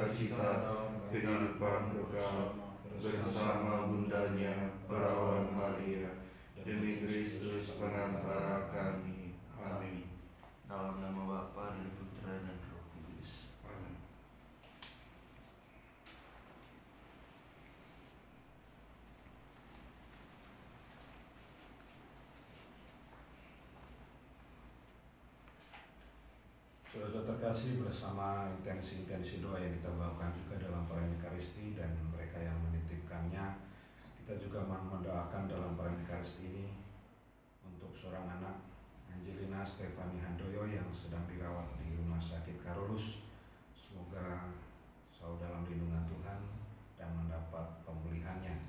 sukacita kehidupan kekal bersama bundanya perawan Maria, demi Kristus pengantara kami. Amin. Dalam nama Bapa dan Putra dan Roh Kudus. Amin. Saudara terkasih, bersama intensi-intensi doa yang kita bawakan juga dalam perayaan Ekaristi dan mereka yang menitipkannya, kita juga mendoakan dalam perayaan Ekaristi ini untuk seorang anak, Angelina Stefani Handoyo, yang sedang dirawat di Rumah Sakit Karolus. Semoga selalu dalam lindungan Tuhan dan mendapat pemulihannya.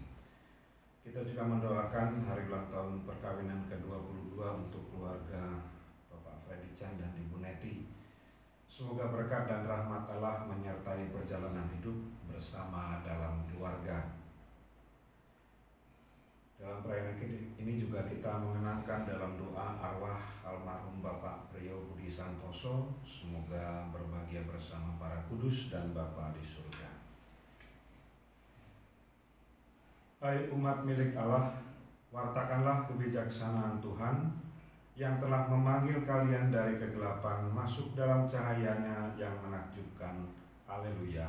Kita juga mendoakan hari ulang tahun perkawinan ke-22 untuk keluarga Bapak Freddy Chan dan Ibu Neti. Semoga berkat dan rahmat Allah menyertai perjalanan hidup bersama dalam keluarga. Dalam perayaan ini juga kita mengenangkan dalam doa arwah almarhum Bapak Priyo Budi Santoso. Semoga berbahagia bersama para kudus dan Bapa di surga. Hai umat milik Allah, wartakanlah kebijaksanaan Tuhan yang telah memanggil kalian dari kegelapan masuk dalam cahayanya yang menakjubkan. Haleluya.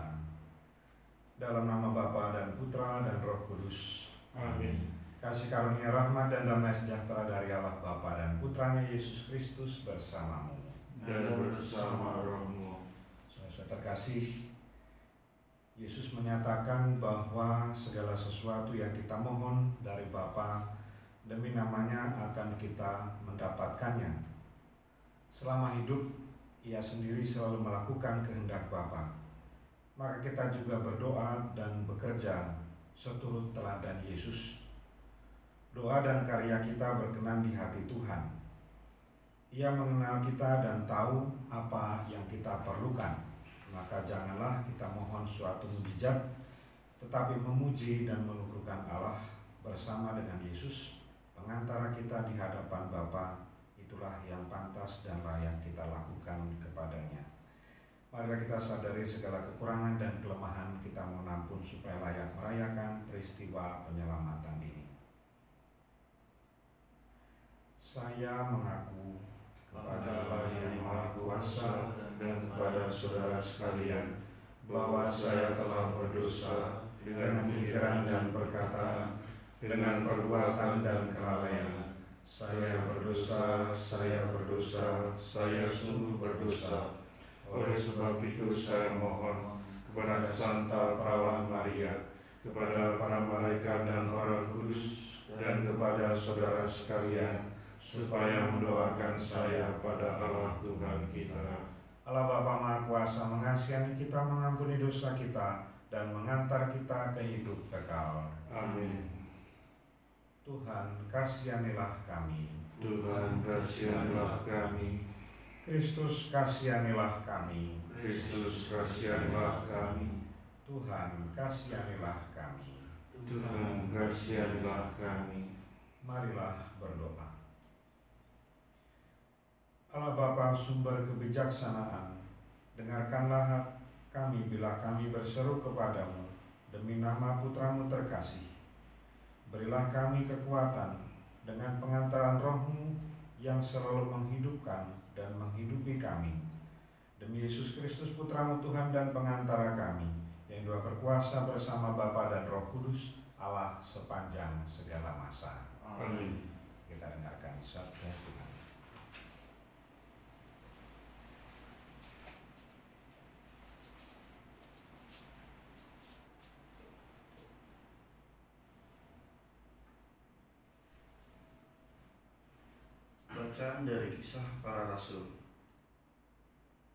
Dalam nama Bapa dan Putra dan Roh Kudus. Amin. Kasih karunia, rahmat dan damai sejahtera dari Allah Bapa dan Putranya Yesus Kristus bersamamu Dan bersama rohmu. Saudara terkasih, Yesus menyatakan bahwa segala sesuatu yang kita mohon dari Bapa demi namanya akan kita mendapatkannya. Selama hidup, Ia sendiri selalu melakukan kehendak Bapa. Maka kita juga berdoa dan bekerja seturut teladan Yesus. Doa dan karya kita berkenan di hati Tuhan. Ia mengenal kita dan tahu apa yang kita perlukan. Maka janganlah kita mohon suatu mujizat, tetapi memuji dan meluhurkan Allah bersama dengan Yesus, pengantara kita di hadapan Bapa. Itulah yang pantas dan layak kita lakukan kepadanya. Marilah kita sadari segala kekurangan dan kelemahan kita, mohon ampun supaya layak merayakan peristiwa penyelamatan ini. Saya mengaku kepada Allah yang Maha Kuasa dan kepada saudara sekalian bahwa saya telah berdosa dengan pikiran dan perkataan, dengan perbuatan dan kelalaian. Saya berdosa, saya sungguh berdosa. Oleh sebab itu saya mohon kepada Santa Perawan Maria, kepada para malaikat dan orang kudus, dan kepada saudara sekalian, supaya mendoakan saya pada Allah Tuhan kita. Allah Bapa Maha Kuasa mengasihani kita, mengampuni dosa kita, dan mengantar kita ke hidup kekal. Amin. Tuhan, kasihanilah kami. Tuhan, kasihanilah kami. Kristus, kasihanilah kami. Kristus, kasihanilah kami. Tuhan, kasihanilah kami. Tuhan, kasihanilah kami. Marilah berdoa. Allah Bapa sumber kebijaksanaan, dengarkanlah kami bila kami berseru kepadamu demi nama Putramu terkasih. Berilah kami kekuatan dengan pengantaran Roh-Mu yang selalu menghidupkan dan menghidupi kami. Demi Yesus Kristus Putramu Tuhan dan pengantara kami, yang Dua berkuasa bersama Bapa dan Roh Kudus, Allah sepanjang segala masa. Amin. Kita dengarkan sabda Tuhan. Bacaan dari Kisah Para Rasul.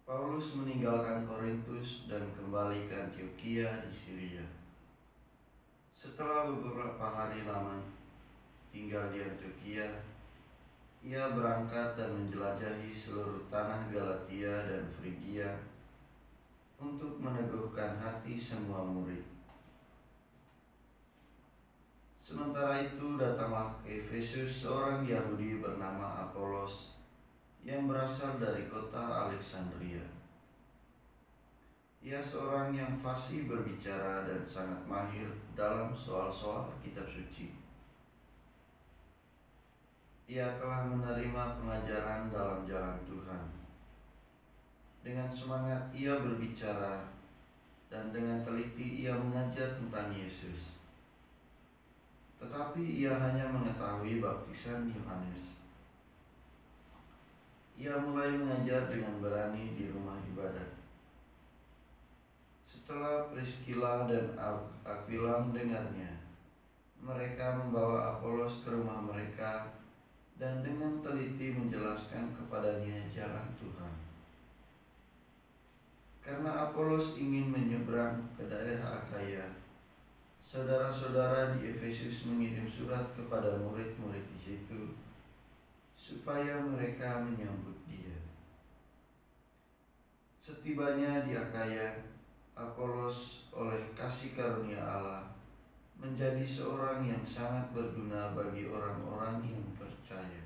Paulus meninggalkan Korintus dan kembali ke Antiokhia di Syria. Setelah beberapa hari lama tinggal di Antiokhia, ia berangkat dan menjelajahi seluruh tanah Galatia dan Frigia untuk meneguhkan hati semua murid. Sementara itu datanglah ke Efesus seorang Yahudi bernama Apolos yang berasal dari kota Alexandria. Ia seorang yang fasih berbicara dan sangat mahir dalam soal-soal kitab suci. Ia telah menerima pengajaran dalam jalan Tuhan. Dengan semangat ia berbicara dan dengan teliti ia mengajar tentang Yesus. Tetapi ia hanya mengetahui baptisan Yohanes. Ia mulai mengajar dengan berani di rumah ibadat. Setelah Priskila dan Aquila mendengarnya, mereka membawa Apolos ke rumah mereka dan dengan teliti menjelaskan kepadanya jalan Tuhan. Karena Apolos ingin menyeberang ke daerah Akaya, saudara-saudara di Efesus mengirim surat kepada murid-murid di situ supaya mereka menyambut dia. Setibanya di Akaya, Apolos oleh kasih karunia Allah menjadi seorang yang sangat berguna bagi orang-orang yang percaya.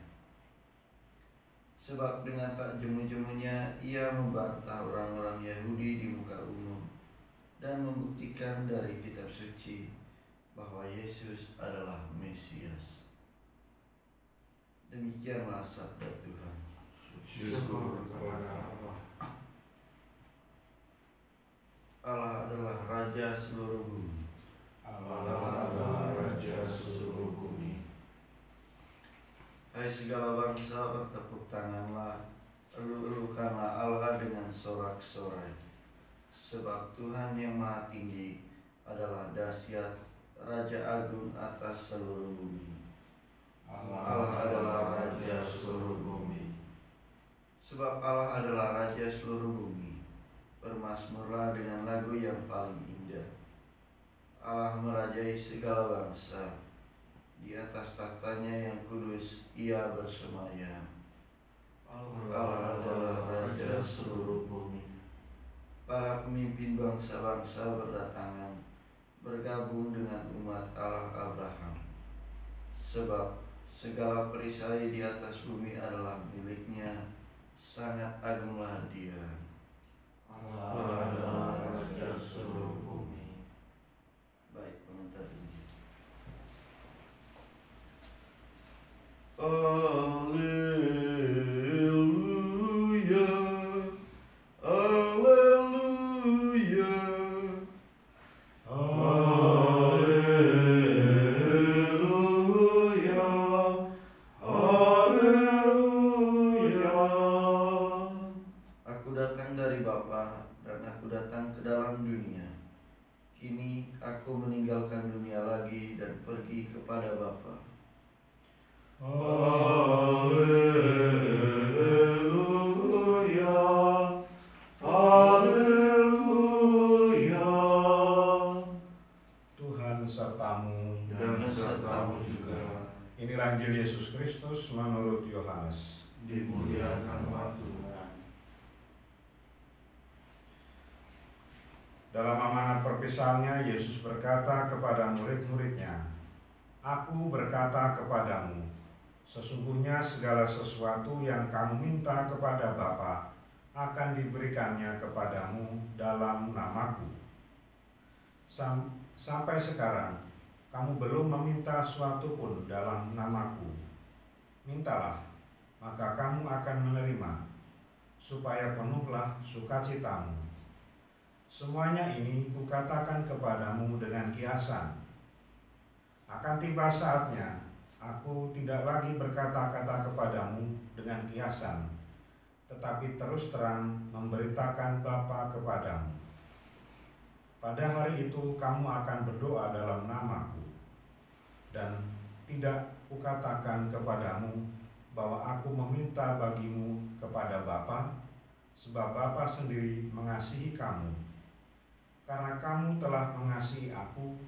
Sebab dengan tak jemu-jemunya ia membantah orang-orang Yahudi di muka umum dan membuktikan dari kitab suci bahwa Yesus adalah Mesias. Demikianlah sabda Tuhan. Syukur kepada Allah. Allah adalah Raja seluruh bumi. Allah adalah Raja seluruh bumi. Hai segala bangsa, bertepuk tanganlah, elu-elukanlah Allah dengan sorak-sorai. Sebab Tuhan yang Maha Tinggi adalah dahsyat, Raja Agung atas seluruh bumi. Allah adalah Raja seluruh bumi. Sebab Allah adalah Raja seluruh bumi, bermazmurlah dengan lagu yang paling indah. Allah merajai segala bangsa, di atas tahtanya yang kudus ia bersemayam. Allah adalah Raja seluruh bumi. Para pemimpin bangsa-bangsa berdatangan, bergabung dengan umat Allah Abraham. Sebab segala perisai di atas bumi adalah miliknya, sangat agunglah dia. Allah adalah Raja seluruh bumi. Baik, pengantar Injil. Alleluia, alleluia, Alleluia, Alleluia. Aku datang dari Bapa dan aku datang ke dalam dunia. Kini aku meninggalkan dunia lagi dan pergi kepada Bapa. Alleluia, Alleluia. Tuhan sertamu. Dan sertamu juga. Inilah Injil Yesus Kristus menurut Yohanes. Dimuliakanlah Tuhan. Dalam amanat perpisahannya, Yesus berkata kepada murid-muridnya, "Aku berkata kepadamu, sesungguhnya segala sesuatu yang kamu minta kepada Bapa akan diberikannya kepadamu dalam namaku. Sampai sekarang, kamu belum meminta suatu pun dalam namaku. Mintalah, maka kamu akan menerima, supaya penuhlah sukacitamu. Semuanya ini kukatakan kepadamu dengan kiasan. Akan tiba saatnya, aku tidak lagi berkata-kata kepadamu dengan kiasan, tetapi terus terang memberitakan Bapa kepadamu. Pada hari itu kamu akan berdoa dalam namaku, dan tidak kukatakan kepadamu bahwa aku meminta bagimu kepada Bapa, sebab Bapa sendiri mengasihi kamu, karena kamu telah mengasihi aku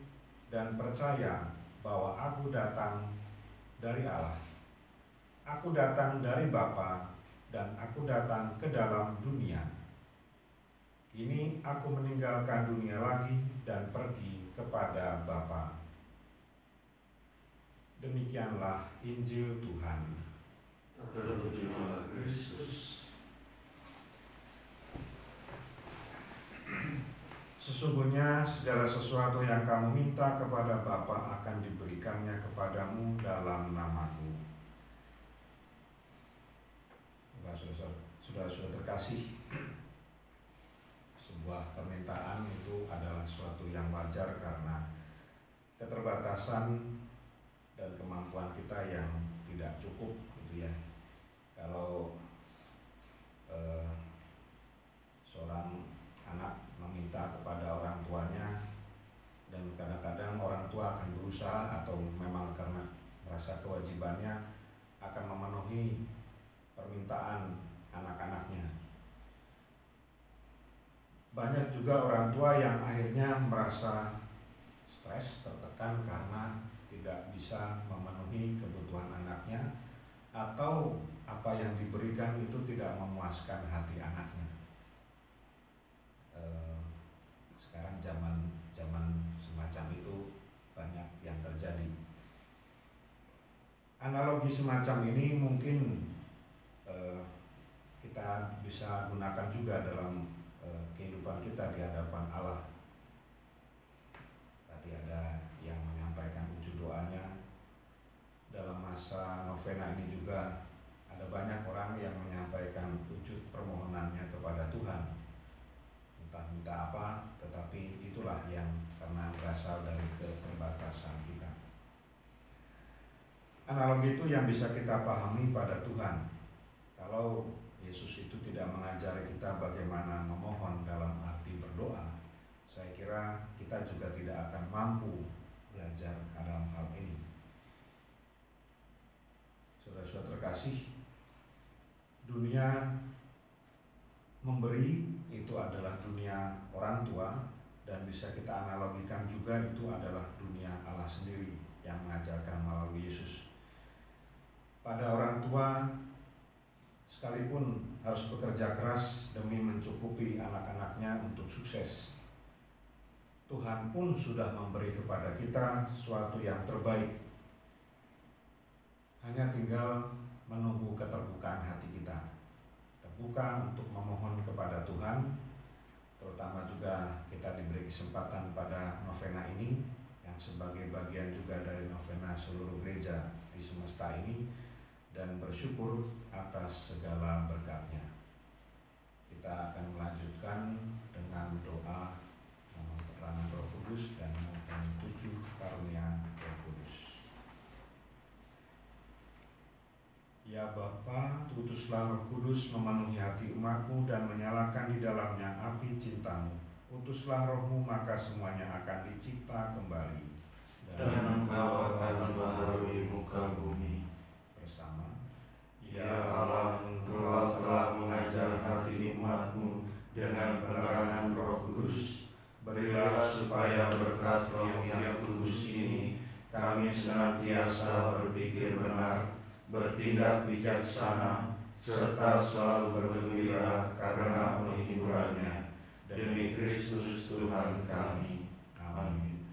dan percaya bahwa aku datang dari Allah. Aku datang dari Bapa dan aku datang ke dalam dunia. Kini aku meninggalkan dunia lagi dan pergi kepada Bapa." Demikianlah Injil Tuhan. Terpujilah Kristus. Sesungguhnya segala sesuatu yang kamu minta kepada Bapa akan diberikannya kepadamu dalam namaku. Sudah terkasih, sebuah permintaan itu adalah suatu yang wajar karena keterbatasan dan kemampuan kita yang tidak cukup, gitu ya. Kalau seorang anak meminta kepada orang tuanya dan kadang-kadang orang tua akan berusaha atau memang karena merasa kewajibannya akan memenuhi permintaan anak-anaknya. Banyak juga orang tua yang akhirnya merasa stres, tertekan karena tidak bisa memenuhi kebutuhan anaknya atau apa yang diberikan itu tidak memuaskan hati anaknya. Sekarang zaman semacam itu banyak yang terjadi. Analogi semacam ini mungkin kita bisa gunakan juga dalam kehidupan kita di hadapan Allah. Tadi ada yang menyampaikan wujud doanya. Dalam masa novena ini juga ada banyak orang yang menyampaikan wujud permohonannya kepada Tuhan. Entah minta apa, tetapi itulah yang karena berasal dari keterbatasan kita. Analogi itu yang bisa kita pahami pada Tuhan. Kalau Yesus itu tidak mengajari kita bagaimana memohon dalam arti berdoa, saya kira kita juga tidak akan mampu belajar dalam hal ini. Saudara-saudara terkasih, dunia memberi itu adalah dunia orang tua, dan bisa kita analogikan juga itu adalah dunia Allah sendiri yang mengajarkan melalui Yesus. Pada orang tua sekalipun harus bekerja keras demi mencukupi anak-anaknya untuk sukses, Tuhan pun sudah memberi kepada kita sesuatu yang terbaik. Hanya tinggal menunggu keterbukaan hati kita, terbuka untuk memohon kepada Tuhan. Terutama juga kita diberi kesempatan pada novena ini, yang sebagai bagian juga dari novena seluruh gereja di semesta ini, dan bersyukur atas segala berkat-Nya. Kita akan melanjutkan dengan doa memohon peranan Roh Kudus dan memohon 7 karunia Roh Kudus. Ya Bapa, utuslah Roh Kudus memenuhi hati umat-Mu dan menyalakan di dalamnya api cinta-Mu. Utuslah Roh-Mu, maka semuanya akan dicipta kembali, dan Engkau akan membarui muka bumi. Ya Allah, Engkau telah mengajar hati umat-Mu dengan penerangan Roh Kudus. Berilah supaya berkat Roh yang kudus ini kami senantiasa berpikir benar, bertindak bijaksana, serta selalu bergembira karena penghiburannya. Demi Kristus Tuhan kami. Amin.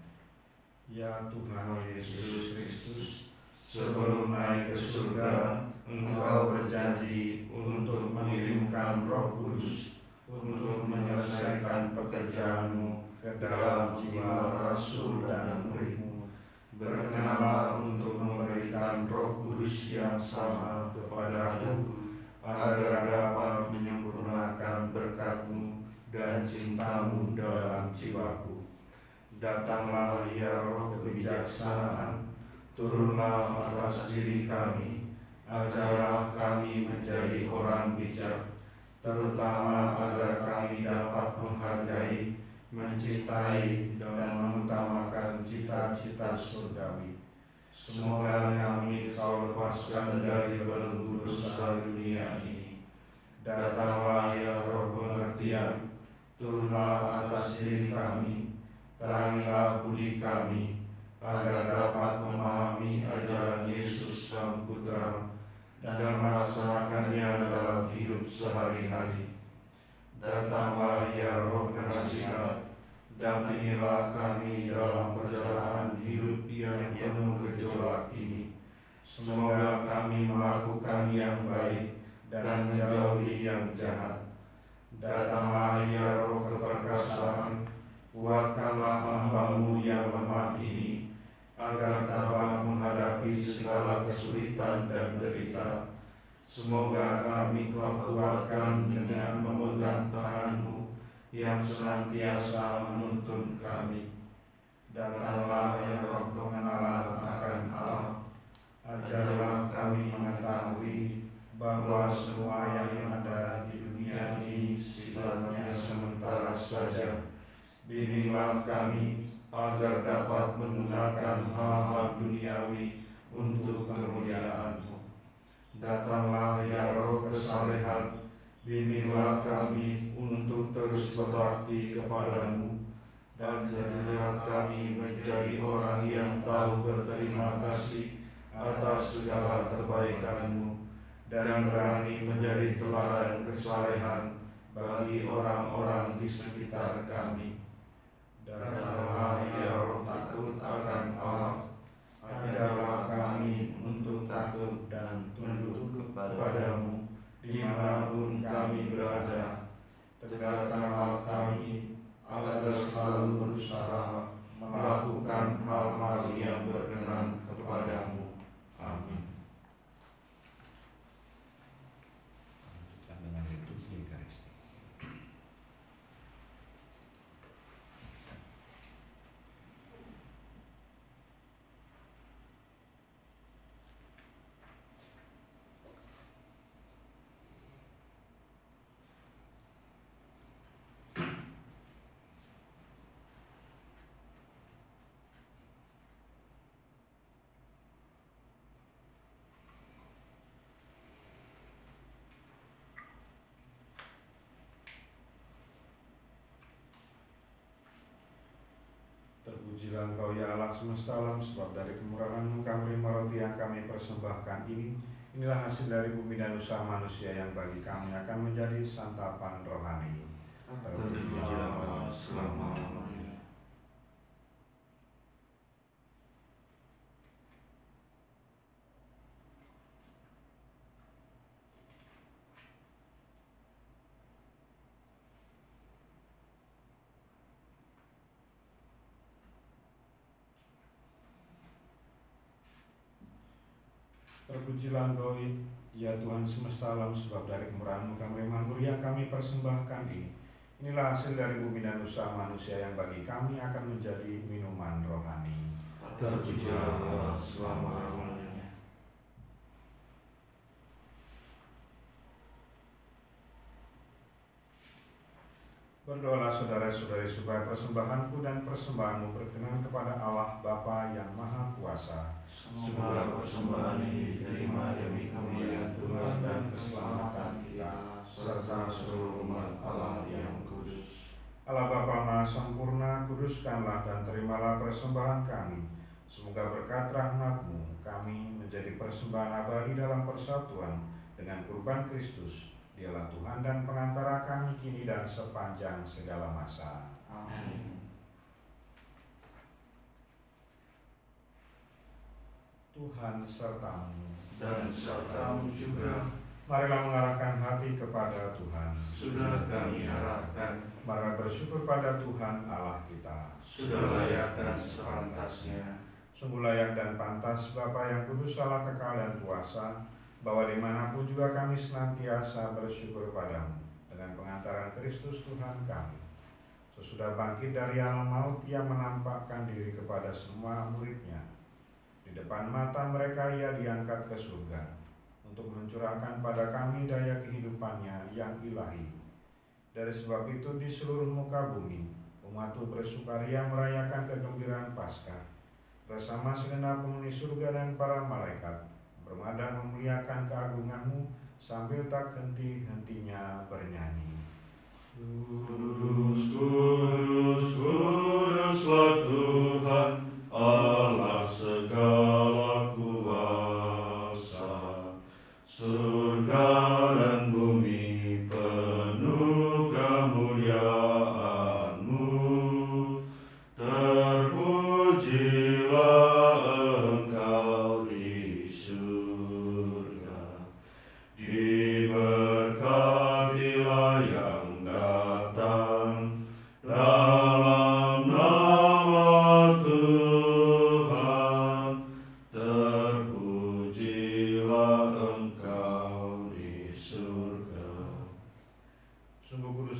Ya Tuhan Yesus Kristus, sebelum naik ke surga, Engkau berjanji untuk mengirimkan Roh Kudus untuk menyelesaikan pekerjaan-Mu ke dalam jiwa rasul dan murid-Mu. Berkenanlah untuk memberikan Roh Kudus yang sama kepadaku, agar dapat menyempurnakan berkat-Mu dan cinta-Mu dalam jiwaku. Datanglah ya Roh kebijaksanaan, turunlah atas diri kami. Ajarlah kami menjadi orang bijak, terutama agar kami dapat menghargai, mencintai, dan mengutamakan cita-cita surgawi. Semoga kami Kau lepaskan dari belenggu dosa dunia ini. Datanglah ya Roh pengertian, turunlah atas diri kami, terangilah budi kami, agar dapat memahami ajaran Yesus Sang Putra dan melaksanakannya dalam hidup sehari-hari. Datanglah ya Roh penasihat, dampingilah kami dalam perjalanan hidup yang penuh gejolak ini. Semoga kami melakukan yang baik dan menjauhi yang jahat. Datanglah ya Roh keperkasaan, Kuatkanlah hamba-Mu yang lemah ini, agar dapat menghadapi segala kesulitan dan derita. Semoga kami Kau kuatkan dengan memegang tangan-Mu yang senantiasa menuntun kami. Datanglah ya Roh pengenalan akan Allah, ajarlah kami mengetahui bahwa semua yang ada di dunia ini sifatnya sementara saja. Bimbinglah kami agar dapat menggunakan hal-hal duniawi untuk kemuliaan-Mu. Datanglah ya Roh kesalehan, bimbinglah kami untuk terus berbakti kepada-Mu, dan jadilah kami menjadi orang yang tahu berterima kasih atas segala kebaikan-Mu, dan berani menjadi teladan kesalehan bagi orang-orang di sekitar kami. Datanglah ya Roh takut akan Allah, ajarlah kami untuk takut dan tunduk kepada-Mu dimanapun kami berada. Tegakkanlah kami agar selalu berusaha melakukan hal-hal yang berkenan kepada-Mu. Amin. Dengan liturgi Ekaristi. Terpujilah Engkau ya Allah semesta alam, sebab dari kemurahan-Mu kami menerima roti yang kami persembahkan ini. Inilah hasil dari bumi dan usaha manusia yang bagi kami akan menjadi santapan rohani. Terpujilah selama-lamanya. Terpujilah Engkau ya Tuhan semesta alam, sebab dari kemurahan-Mu kami menerima anggur yang kami persembahkan ini. Inilah hasil dari bumi dan usaha manusia yang bagi kami akan menjadi minuman rohani. Terpujilah selama-lamanya. Berdoalah saudara-saudari supaya persembahanku dan persembahanmu berkenan kepada Allah Bapa yang Maha Kuasa. Semoga persembahan ini diterima demi kemuliaan Tuhan dan keselamatan kita, serta seluruh umat Allah yang kudus. Allah Bapa Maha Sempurna, kuduskanlah dan terimalah persembahan kami. Semoga berkat rahmat-Mu kami menjadi persembahan abadi dalam persatuan dengan kurban Kristus. Dialah Tuhan dan pengantara kami kini dan sepanjang segala masa. Amin. Tuhan serta-Mu Dan serta-Mu juga. Marilah mengarahkan hati kepada Tuhan. Sudah kami arahkan. Marilah bersyukur pada Tuhan Allah kita. Sudah layak dan sepantasnya. Sungguh layak dan pantas Bapa yang kudus, Allah kekal dan kuasa, bahwa dimanapun juga kami senantiasa bersyukur padamu dengan pengantaran Kristus Tuhan kami. Sesudah bangkit dari alam maut, Ia menampakkan diri kepada semua murid-Nya. Di depan mata mereka Ia diangkat ke surga untuk mencurahkan pada kami daya kehidupan-Nya yang ilahi. Dari sebab itu di seluruh muka bumi umat-Mu bersukaria merayakan kegembiraan Paskah bersama segenap penghuni surga dan para malaikat, bermadang memuliakan keagungan-Mu sambil tak henti-hentinya bernyanyi. Kudus, kudus, kuduslah Tuhan, Allah segala kuasa. Surga dan bumi penuh kemuliaan-Mu. Terpujilah Engkau di surga. Diberkatilah yang datang dalam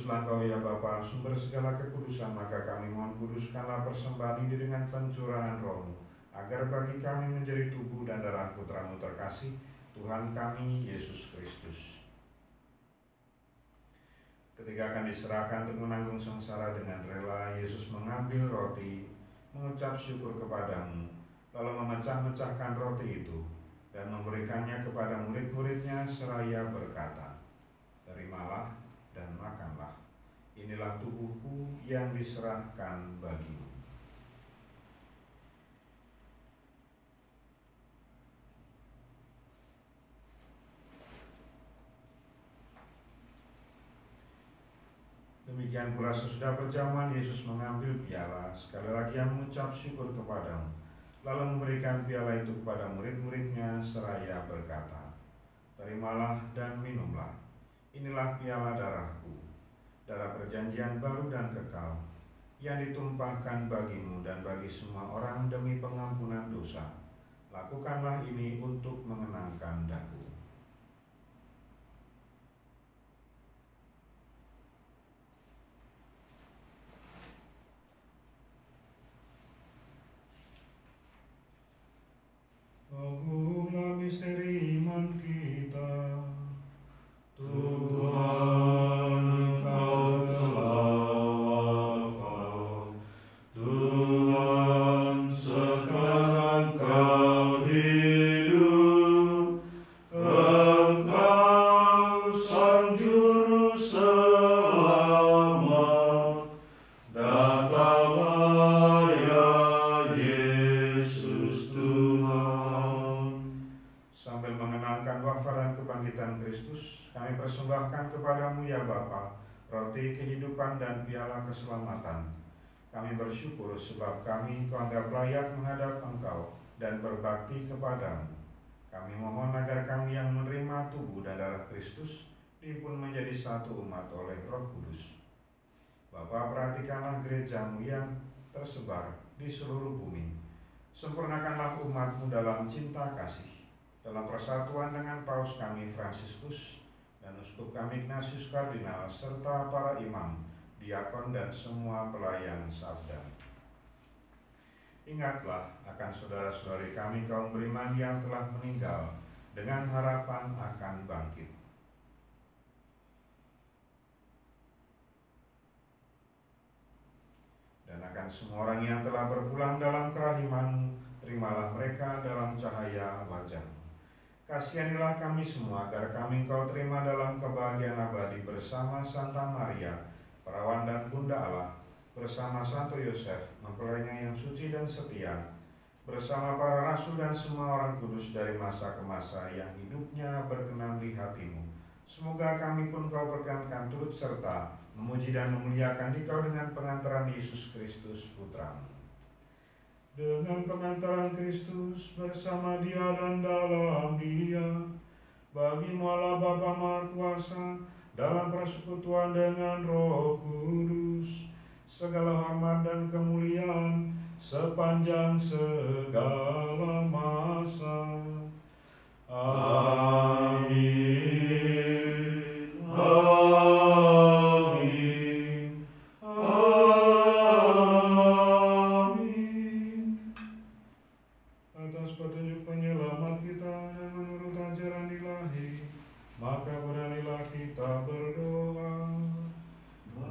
Kuduslah Engkau ya Bapa, sumber segala kekudusan, maka kami mohon kuduskanlah persembahan ini dengan pencurahan Roh-Mu, agar bagi kami menjadi tubuh dan darah Putra-Mu terkasih, Tuhan kami Yesus Kristus. Ketika akan diserahkan untuk menanggung sengsara dengan rela, Yesus mengambil roti, mengucap syukur kepadamu, lalu memecah-mecahkan roti itu dan memberikannya kepada murid-muridnya seraya berkata, "Terimalah dan makanlah, inilah tubuhku yang diserahkan bagimu." Demikian pula sesudah berjamaah, Yesus mengambil piala, sekali lagi yang mengucap syukur kepadamu, lalu memberikan piala itu kepada murid-muridnya seraya berkata, "Terimalah dan minumlah, inilah piala darahku, darah perjanjian baru dan kekal, yang ditumpahkan bagimu dan bagi semua orang demi pengampunan dosa. Lakukanlah ini untuk mengenangkan daku." Agunglah misteri iman kita. Tuhan, Engkau telah wafat. Tuhan, sekarang Kau hidup. Engkau Sang Juru Selamat. Datanglah ya Yesus Tuhan. Sambil mengenangkan wafat dan kebangkitan Kristus, kami persembahkan kepadamu ya Bapa, roti kehidupan dan piala keselamatan. Kami bersyukur sebab kami Kau anggap layak menghadap Engkau dan berbakti kepadamu. Kami mohon agar kami yang menerima tubuh dan darah Kristus dihimpun menjadi satu umat oleh Roh Kudus. Bapa, perhatikanlah gereja-Mu yang tersebar di seluruh bumi. Sempurnakanlah umat-Mu dalam cinta kasih, dalam persatuan dengan Paus kami Fransiskus dan Uskup kami Ignatius Kardinal, serta para imam, diakon dan semua pelayan sabda. Ingatlah akan saudara-saudari kami kaum beriman yang telah meninggal dengan harapan akan bangkit. Dan akan semua orang yang telah berpulang dalam kerahiman-Mu, terimalah mereka dalam cahaya wajah-Mu. Kasihanilah kami semua agar kami Engkau terima dalam kebahagiaan abadi bersama Santa Maria, Perawan dan Bunda Allah, bersama Santo Yosef, mempelainya yang suci dan setia, bersama para rasul dan semua orang kudus dari masa ke masa yang hidupnya berkenan di hati-Mu. Semoga kami pun Kau perkenankan turut serta memuji dan memuliakan Dikau dengan pengantaran Yesus Kristus Putra-Mu. Dengan pengantaran Kristus bersama Dia dan dalam Dia, bagi-Mu Allah Bapa Maha Kuasa, dalam persekutuan dengan Roh Kudus, segala hormat dan kemuliaan sepanjang segala masa. Amin. Amin. Amin. Atas petunjuk penyelamat kita yang menurut ajaran Ilahi, maka beranilah kita berdoa.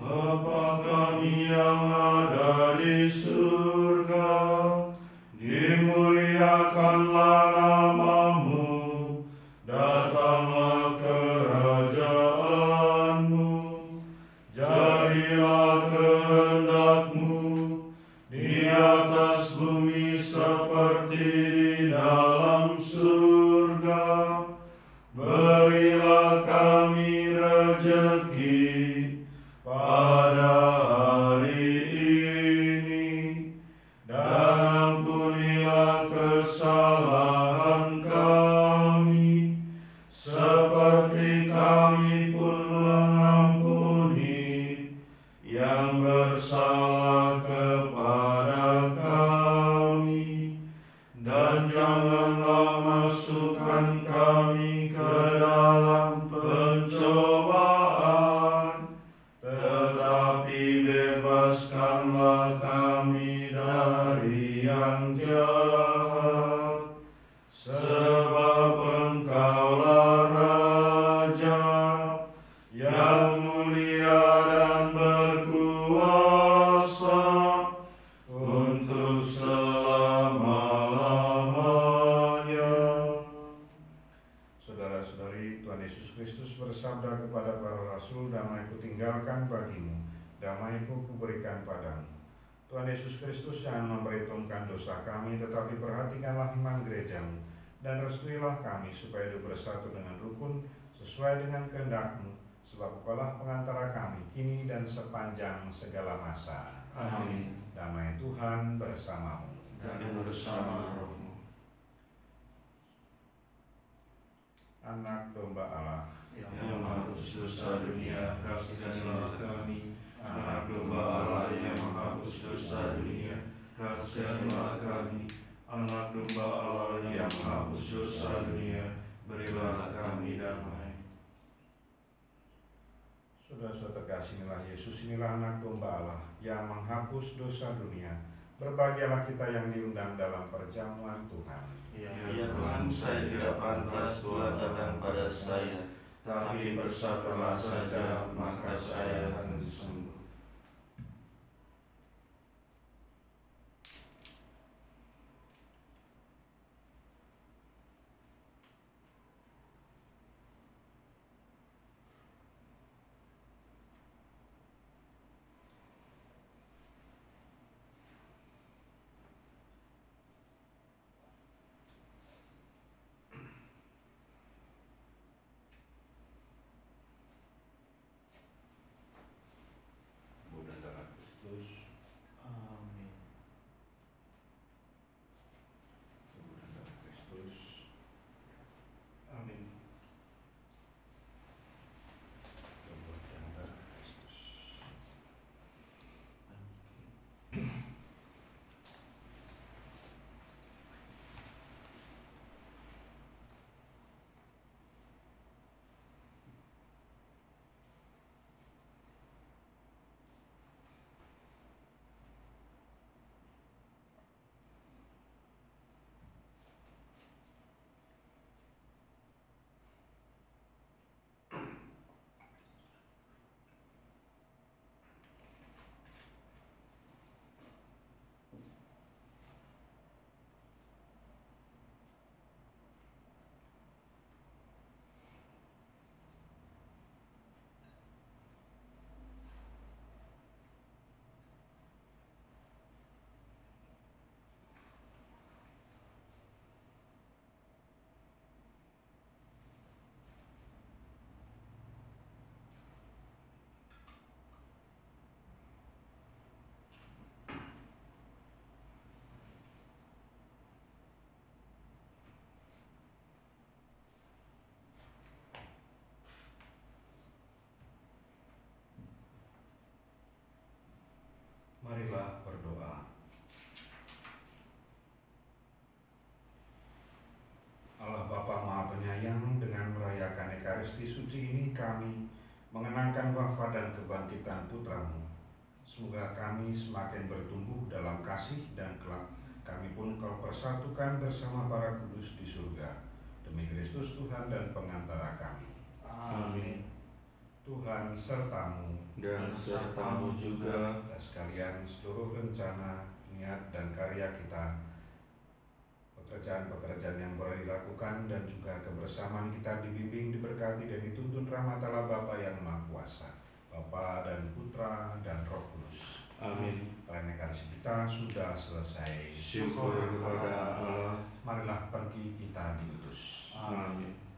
Bapa kami yang ada di surga, dimuliakanlah nama-Mu, datanglah kerajaan-Mu, jadilah kehendak-Mu di atas bumi seperti di dalam surga. Berilah kami rejeki pada hari ini, dan ampunilah kesalahan kami, seperti kami pun mengampuni yang bersalah kepada kami. Dan janganlah masukkan kami ke dalam pencobaan, yang mulia dan berkuasa untuk selama-lamanya. Saudara-saudari, Tuhan Yesus Kristus bersabda kepada para rasul, "Damai kutinggalkan bagimu, damai-Ku kuberikan padamu." Tuhan Yesus Kristus jangan memperhitungkan dosa kami, tetapi perhatikanlah iman gerejamu, dan restuilah kami supaya hidup bersatu dengan rukun sesuai dengan kehendak-Mu, sebab Engkaulah pengantara kami kini dan sepanjang segala masa. Amin. Damai Tuhan bersamamu. Dan bersama rohmu. Anak domba Allah Yang menghapus dosa dunia, kasihilah kami. Anak domba Allah yang menghapus dosa dunia, kasihilah kami. Anak domba Allah yang menghapus dosa dunia, berilah kami damai. Saudara-saudara terkasih, inilah Yesus, inilah anak domba Allah yang menghapus dosa dunia. Berbahagialah kita yang diundang dalam perjamuan Tuhan. Ya Tuhan, saya tidak pantas Tuhan datang pada saya, Tapi bersabdalah saja, maka saya akan sembuh. Tubuh dan darah Kristus. Amin. Tubuh dan darah Kristus. Amin. Tubuh dan darah Kristus. Marilah berdoa. Allah Bapa Maha Penyayang, dengan merayakan Ekaristi Suci ini kami mengenangkan wafat dan kebangkitan Putra-Mu. Semoga kami semakin bertumbuh dalam kasih dan kelak kami pun Kau persatukan bersama para kudus di surga. Demi Kristus Tuhan dan pengantara kami. Amin. Tuhan sertamu Dan sertamu juga. dan sekalian seluruh rencana, niat, dan karya kita, pekerjaan-pekerjaan yang boleh dilakukan dan juga kebersamaan kita dibimbing, diberkati, dan dituntun rahmat Allah Bapa yang Maha Kuasa, Bapa dan Putra dan Roh Kudus. Amin. Perayaan Ekaristi kita sudah selesai. Syukur kepada Allah. Marilah pergi kita diutus. Amin.